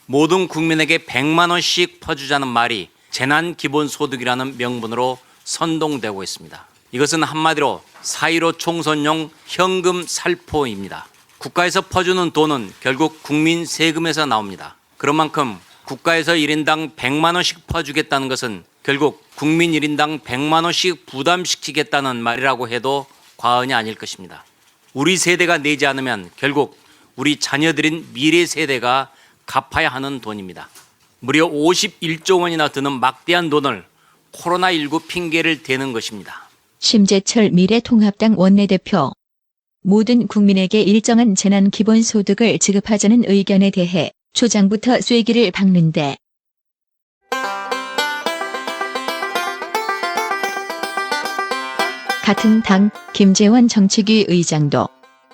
모든 국민에게 100만 원씩 퍼주자는 말이 재난기본소득이라는 명분으로 선동되고 있습니다. 이것은 한마디로 4.15 총선용 현금 살포입니다. 국가에서 퍼주는 돈은 결국 국민 세금에서 나옵니다. 그런 만큼 국가에서 1인당 100만 원씩 퍼주겠다는 것은 결국 국민 1인당 100만 원씩 부담시키겠다는 말이라고 해도 과언이 아닐 것입니다. 우리 세대가 내지 않으면 결국 우리 자녀들인 미래 세대가 갚아야 하는 돈입니다. 무려 51조 원이나 드는 막대한 돈을 코로나19 핑계를 대는 것입니다. 심재철 미래통합당 원내대표. 모든 국민에게 일정한 재난기본소득을 지급하자는 의견에 대해 초장부터 쐐기를 박는데 같은 당 김재원 정책위 의장도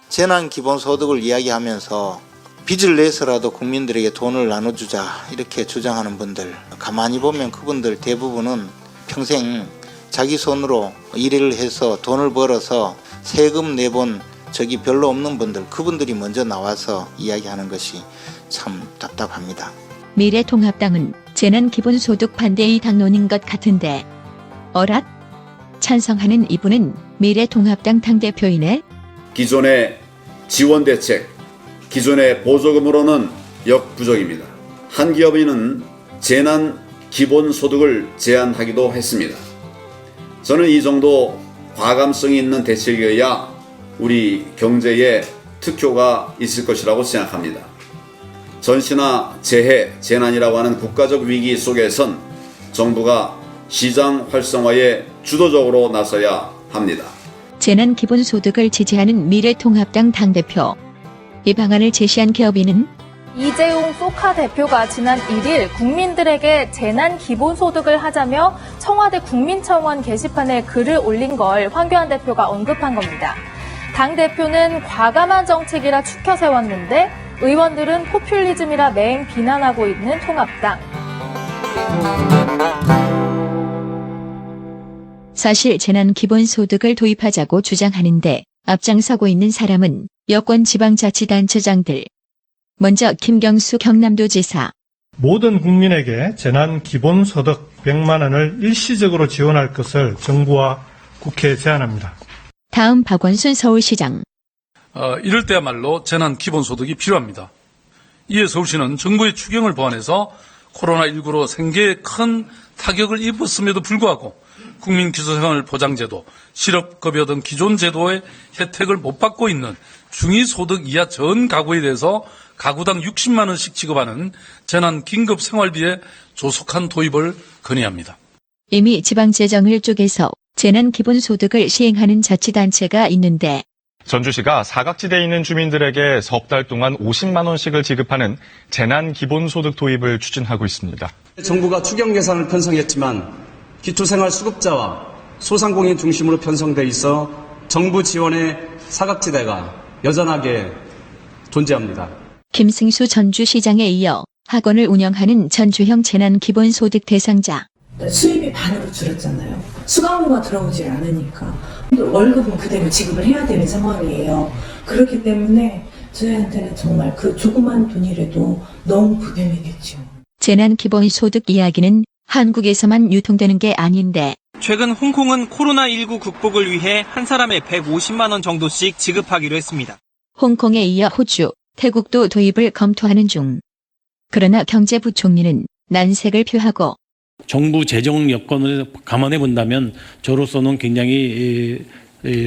재난기본소득을 이야기하면서 빚을 내서라도 국민들에게 돈을 나눠주자 이렇게 주장하는 분들, 가만히 보면 그분들 대부분은 평생 자기 손으로 일을 해서 돈을 벌어서 세금 내본 적이 별로 없는 분들, 그분들이 먼저 나와서 이야기하는 것이 참 답답합니다. 미래통합당은 재난기본소득 반대의 당론인 것 같은데 어랏? 찬성하는 이분은 미래통합당 당대표이네. 기존의 지원대책, 기존의 보조금으로는 역부족입니다. 한 기업인은 재난기본소득을 제안하기도 했습니다. 저는 이 정도 과감성이 있는 대책이어야 우리 경제에 특효가 있을 것이라고 생각합니다. 전시나 재해, 재난이라고 하는 국가적 위기 속에선 정부가 시장 활성화에 주도적으로 나서야 합니다. 재난기본소득을 지지하는 미래통합당 당대표. 이 방안을 제시한 기업인은 이재용 소카 대표가 지난 1일 국민들에게 재난기본소득을 하자며 청와대 국민청원 게시판에 글을 올린 걸 황교안 대표가 언급한 겁니다. 당대표는 과감한 정책이라 추켜 세웠는데 의원들은 포퓰리즘이라 맹 비난하고 있는 통합당. 사실 재난기본소득을 도입하자고 주장하는데 앞장서고 있는 사람은 여권 지방자치단체장들. 먼저 김경수 경남도지사. 모든 국민에게 재난기본소득 100만 원을 일시적으로 지원할 것을 정부와 국회에 제안합니다. 다음 박원순 서울시장. 이럴 때야말로 재난기본소득이 필요합니다. 이에 서울시는 정부의 추경을 보완해서 코로나19로 생계에 큰 타격을 입었음에도 불구하고 국민기초생활보장제도, 실업급여 등 기존 제도의 혜택을 못 받고 있는 중위소득 이하 전 가구에 대해서 가구당 60만 원씩 지급하는 재난긴급생활비의 조속한 도입을 건의합니다. 이미 지방재정을 쪼개서 재난기본소득을 시행하는 자치단체가 있는데 전주시가 사각지대에 있는 주민들에게 석 달 동안 50만 원씩을 지급하는 재난기본소득 도입을 추진하고 있습니다. 정부가 추경 예산을 편성했지만 기초생활수급자와 소상공인 중심으로 편성돼 있어 정부 지원의 사각지대가 여전하게 존재합니다. 김승수 전주시장에 이어 학원을 운영하는 전주형 재난기본소득 대상자. 수입이 반으로 줄었잖아요. 수강 업무가 들어오질 않으니까. 월급은 그대로 지급을 해야 되는 상황이에요. 그렇기 때문에 저희한테는 정말 그 조그만 돈이라도 너무 부담이 됐죠. 재난기본소득 이야기는 한국에서만 유통되는 게 아닌데 최근 홍콩은 코로나19 극복을 위해 한 사람에 150만 원 정도씩 지급하기로 했습니다. 홍콩에 이어 호주, 태국도 도입을 검토하는 중. 그러나 경제부총리는 난색을 표하고 정부 재정 여건을 감안해 본다면 저로서는 굉장히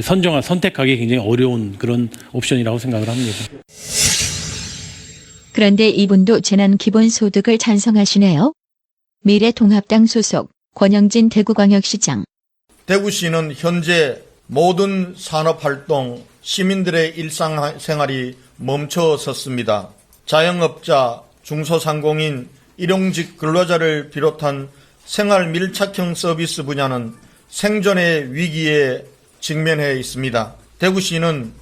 선택하기 굉장히 어려운 그런 옵션이라고 생각을 합니다. 그런데 이분도 재난기본소득을 찬성하시네요. 미래통합당 소속 권영진 대구광역시장. 대구시는 현재 모든 산업활동, 시민들의 일상생활이 멈춰섰습니다. 자영업자, 중소상공인, 일용직 근로자를 비롯한 생활 밀착형 서비스 분야는 생존의 위기에 직면해 있습니다. 대구시는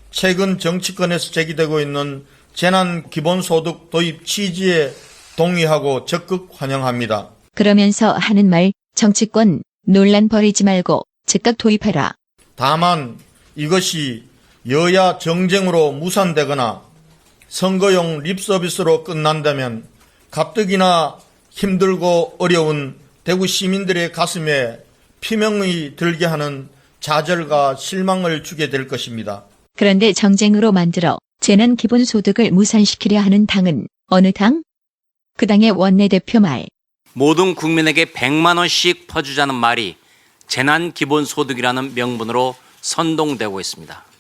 최근 정치권에서 제기되고 있는 재난기본소득 도입 취지에 동의하고 적극 환영합니다. 그러면서 하는 말, 정치권 논란 벌이지 말고 즉각 도입하라. 다만 이것이 여야 정쟁으로 무산되거나 선거용 립서비스로 끝난다면 가뜩이나 힘들고 어려운 대구 시민들의 가슴에 피멍이 들게 하는 좌절과 실망을 주게 될 것입니다. 그런데 정쟁으로 만들어 재난 기본소득을 무산시키려 하는 당은 어느 당? 그 당의 원내대표 말. 모든 국민에게 100만 원씩 퍼주자는 말이 재난 기본소득이라는 명분으로 선동되고 있습니다.